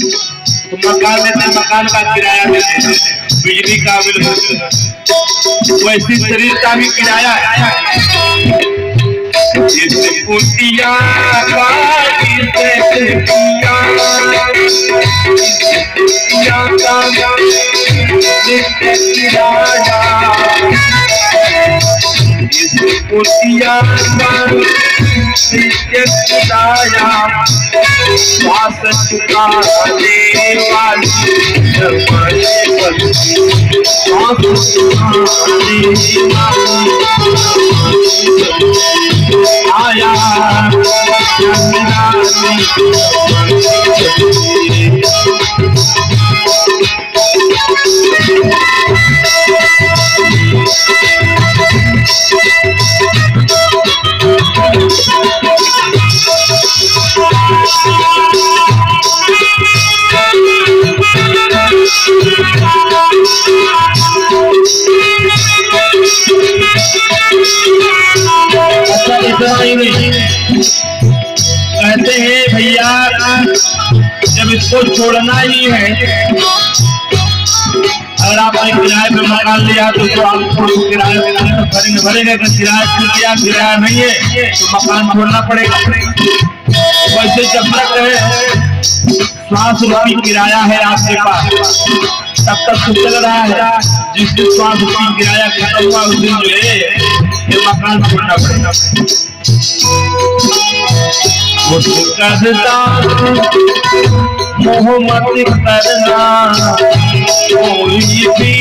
तो मकान लेते, मकान का किराया देते, बिजली का बिल, वैसी शरीर का भी किराया है। जिस कुटिया बाड़ी से किया का किराया, जिस कुटिया किराया वास चुका वाली आया कहते हैं भैया जब इसको छोड़ना ही है, अगर आपने किराए पे मकान लिया तो आपको किराए भरेंगे, अगर किराया नहीं है तो मकान छोड़ना पड़ेगा। वैसे जब तक श्वास रूपी किराया है आपके पास तब तक तो चल रहा है, जिस दिन श्वास रूपी किराया खत्म हुआ उस दिन जो है ये मकान छोड़ना पड़ेगा। मोहम्मद करना कोई भी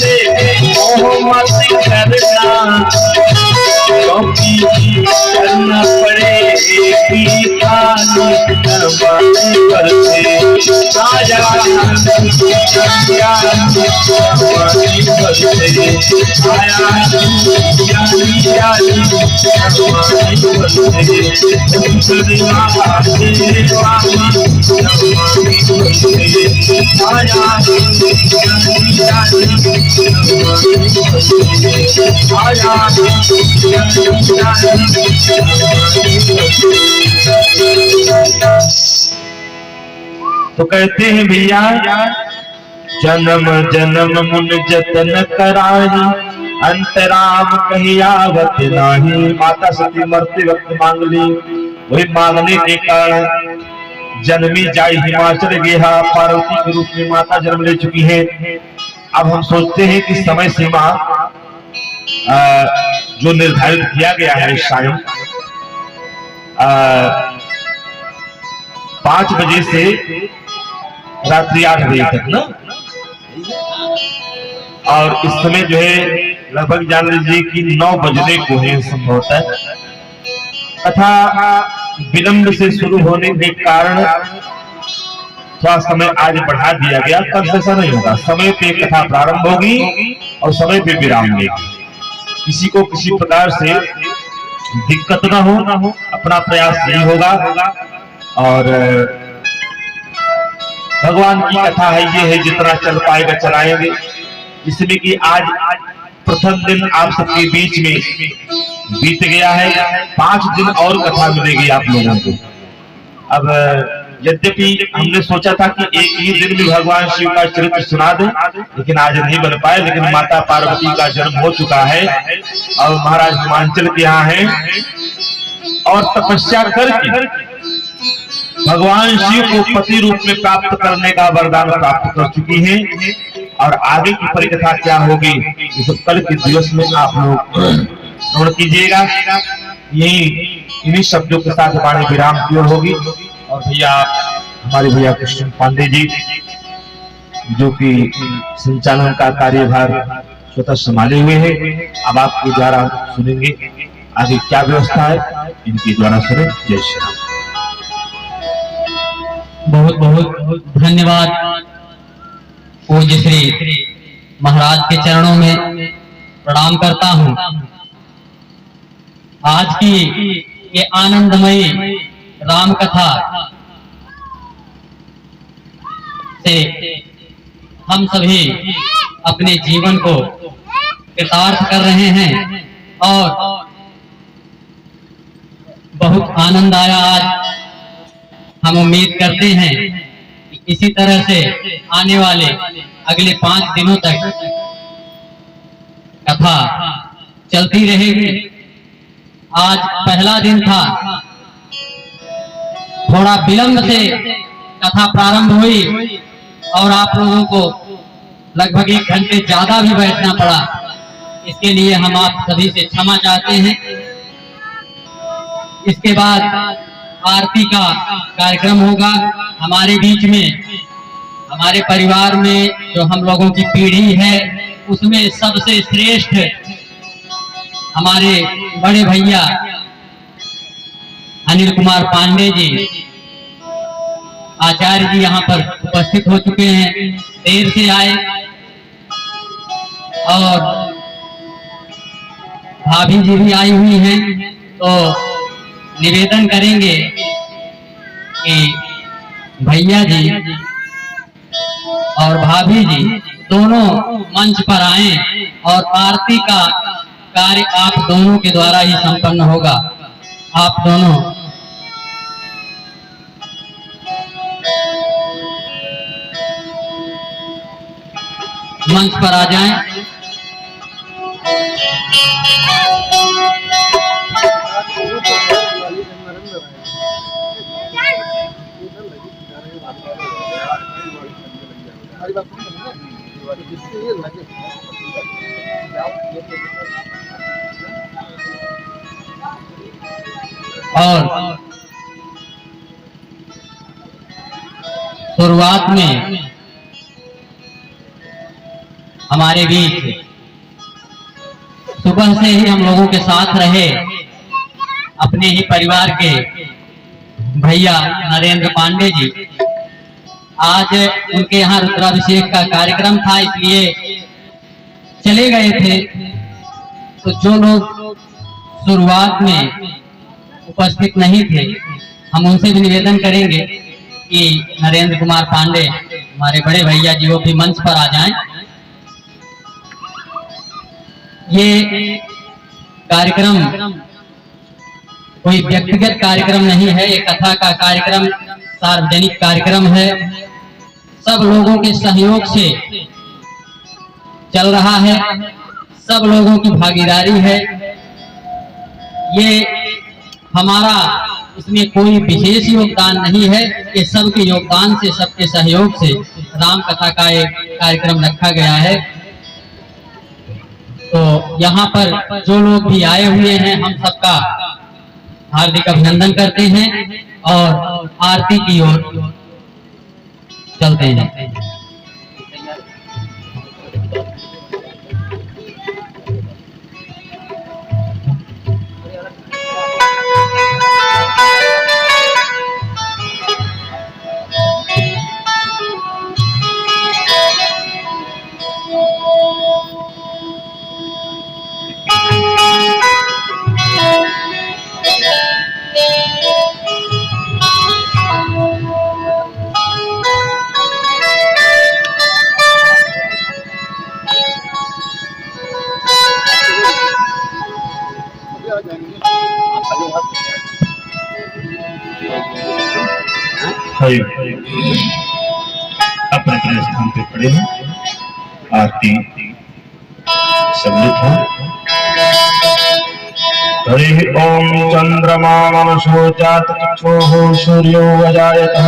से मोहम्मद करना कभी करना पड़ेगी करते आया तो कहते हैं भैया जन्म जन्म मुन जतन कराही अंतराम कही आवत नाही। माता सती मरते वक्त मांग ली, वही मांगने के कारण जन्मी जाई हिमाचल गेहा पार्वती के रूप में माता जन्म ले चुकी है। अब हम सोचते हैं कि समय सीमा जो निर्धारित किया गया है शायद 5 बजे से रात्रि 8 बजे तक ना, और इस समय जो है लगभग जान लीजिए कि 9 बजने को है संभवतः। कथा विलंब से शुरू होने के कारण थोड़ा समय आज बढ़ा दिया गया, कल से ऐसा नहीं होगा। समय पे कथा प्रारंभ होगी और समय पे विराम होगी, किसी को किसी प्रकार से दिक्कत ना हो, अपना प्रयास यही होगा। और भगवान की कथा है, ये है जितना चल पाएगा चलाएंगे, इसलिए कि आज प्रथम दिन आप सबके बीच में बीत गया है। 5 दिन और कथा मिलेगी आप लोगों को। अब यद्यपि हमने सोचा था कि एक ही दिन में भगवान शिव का चरित्र सुना दें, लेकिन आज नहीं बन पाए। लेकिन माता पार्वती का जन्म हो चुका है और महाराज हिमाचल के यहाँ है और तपस्या करके भगवान शिव को पति रूप में प्राप्त करने का वरदान प्राप्त कर चुकी हैं। और आगे की परिकथा क्या होगी इस कल के दिवस में आप लोग श्रवण कीजिएगा। यही इन्हीं शब्दों के साथ वाणी विराम की ओर होगी। और भैया हमारे भैया कृष्ण पांडे जी जो कि संचालन का कार्यभार स्वतः संभाले हुए हैं, अब आपके द्वारा सुनेंगे आगे क्या व्यवस्था है, इनके द्वारा सुने। जय श्री राम। बहुत बहुत धन्यवाद। पूज्य श्री महाराज के चरणों में प्रणाम करता हूँ। आज की ये आनंदमयी राम कथा से हम सभी अपने जीवन को कृतार्थ कर रहे हैं और बहुत आनंद आया। आज हम उम्मीद करते हैं इसी तरह से आने वाले अगले 5 दिनों तक कथा चलती रहेगी। आज पहला दिन था, थोड़ा विलंब से कथा प्रारंभ हुई और आप लोगों को लगभग 1 घंटे ज्यादा भी बैठना पड़ा। इसके लिए हम आप सभी से क्षमा चाहते हैं। इसके बाद आरती का कार्यक्रम होगा। हमारे बीच में, हमारे परिवार में जो हम लोगों की पीढ़ी है, उसमें सबसे श्रेष्ठ हमारे बड़े भैया अनिल कुमार पांडे जी, आचार्य जी यहाँ पर उपस्थित हो चुके हैं, देर से आए। और भाभी जी भी आई हुई हैं, तो निवेदन करेंगे कि भैया जी और भाभी जी दोनों मंच पर आएं और आरती का कार्य आप दोनों के द्वारा ही संपन्न होगा। आप दोनों मंच पर आ जाएं। और शुरुआत में हमारे बीच सुबह से ही हम लोगों के साथ रहे अपने ही परिवार के भैया नरेंद्र पांडे जी। आज उनके यहाँ रुद्राभिषेक का कार्यक्रम था, इसलिए चले गए थे। तो जो लोग शुरुआत में उपस्थित नहीं थे, हम उनसे भी निवेदन करेंगे कि नरेंद्र कुमार पांडे हमारे बड़े भैया जी वो भी मंच पर आ जाएं। ये कार्यक्रम कोई व्यक्तिगत कार्यक्रम नहीं है, ये कथा का कार्यक्रम सार्वजनिक कार्यक्रम है। सब लोगों के सहयोग से चल रहा है, सब लोगों की भागीदारी है। ये हमारा इसमें कोई विशेष योगदान नहीं है, ये सबके योगदान से, सबके सहयोग से राम कथा का एक कार्यक्रम रखा गया है। तो यहाँ पर जो लोग भी आए हुए हैं, हम सबका हार्दिक अभिनंदन करते हैं और आरती की ओर चलते हैं। अपने अपने स्थान पे खड़े हैं, आरती सम्मिलित हो। हरि ओम चंद्रमा मनसो जात चक्षुः सूर्यो अजायतः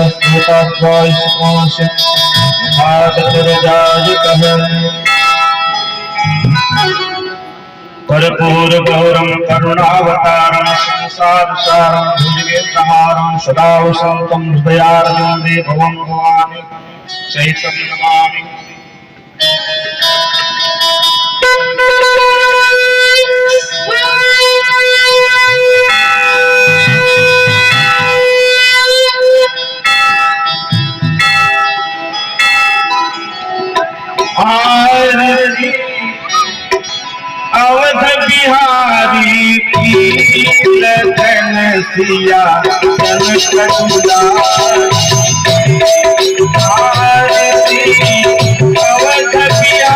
कर्पूर गौरम करुणावतारम संसारसारम भुजगेन्द्रहारम सदा वसंतम हृदयारविंदे भवं भवानि चैतं नमामि। अवध बिहारी लखन सिया अवध बिहारी लखन सिया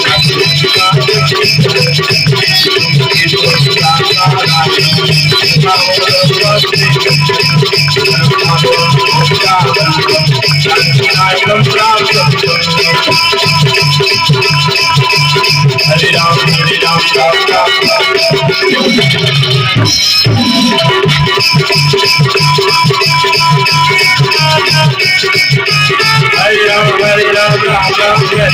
अरे हरे राम राम राम।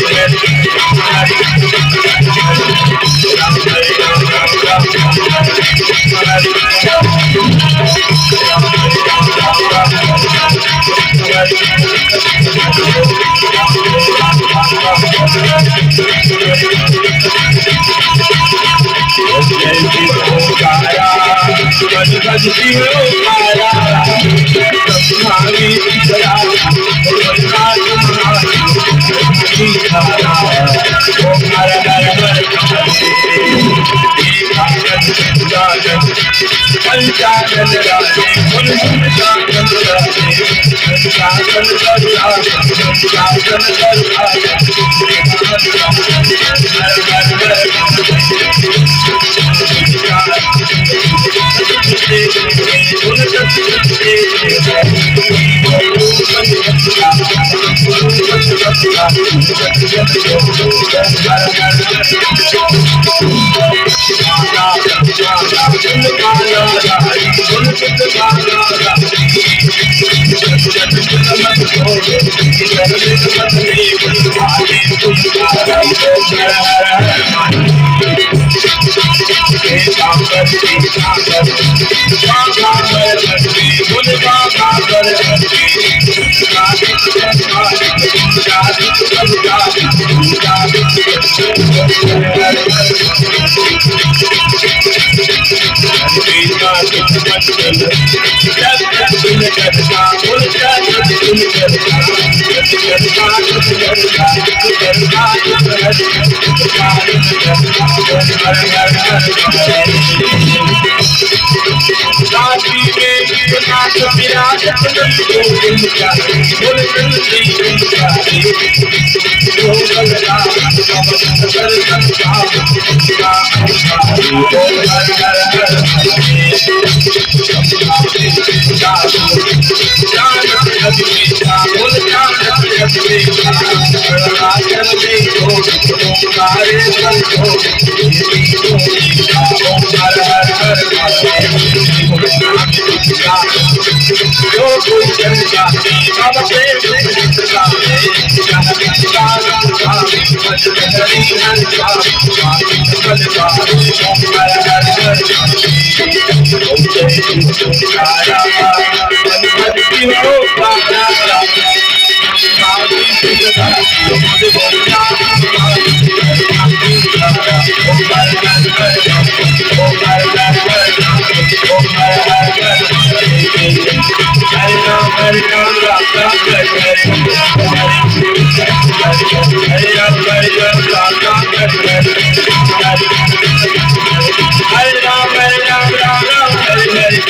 हरे राम राम राम हरे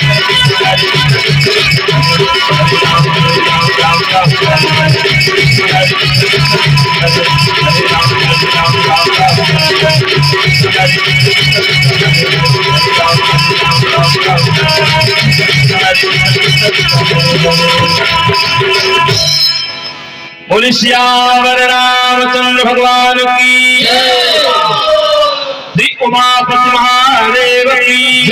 बोले श्यावर रामचंद्र भगवान की श्री उमापति महादेव की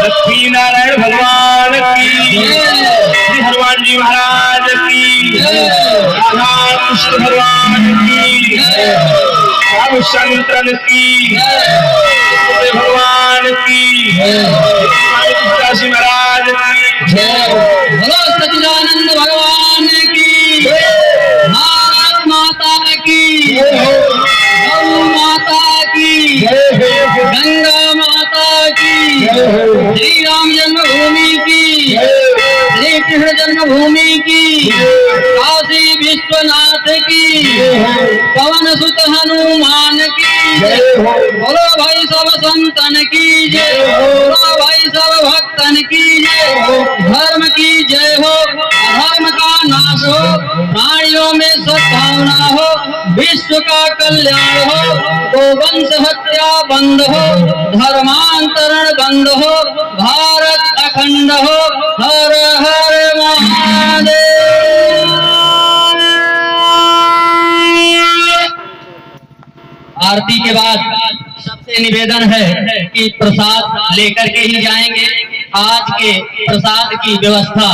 लक्ष्मी नारायण भगवान की श्री हनुमान जी महाराज की राधा कृष्ण भगवान की राम शंकर की भगवान की काशी महाराज की बोलो सच्चिदानंद भगवान की, भारत माता की, गौ माता की, गंगा माता की, श्री राम जन्मभूमि की, श्री कृष्ण जन्मभूमि की, काशी विश्वनाथ की, पवन सुत हनुमान की, बोलो भाई सब संतन की जय, बोलो भाई सब भक्तन की जय, धर्म की जय हो, अधर्म का नाश हो, प्राणियों राज्यों में सद्भावना हो, विश्व का कल्याण हो, गोवंश हत्या बंद हो, धर्मांतरण बंद हो, भारत अखंड हो। हर हर महादेव। आरती के बाद सबसे निवेदन है कि प्रसाद लेकर के ही जाएंगे। आज के प्रसाद की व्यवस्था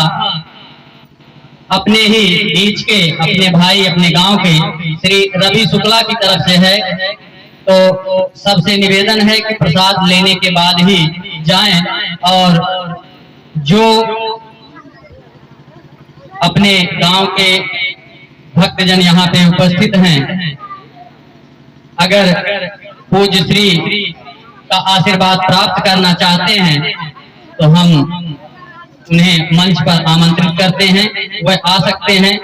अपने ही बीच के अपने भाई अपने गांव के श्री रवि शुक्ला की तरफ से है, तो सबसे निवेदन है कि प्रसाद लेने के बाद ही जाएं। और जो अपने गांव के भक्तजन यहाँ पे उपस्थित हैं, अगर पूज्य श्री का आशीर्वाद प्राप्त करना चाहते हैं तो हम उन्हें मंच पर आमंत्रित करते हैं, वह आ सकते हैं।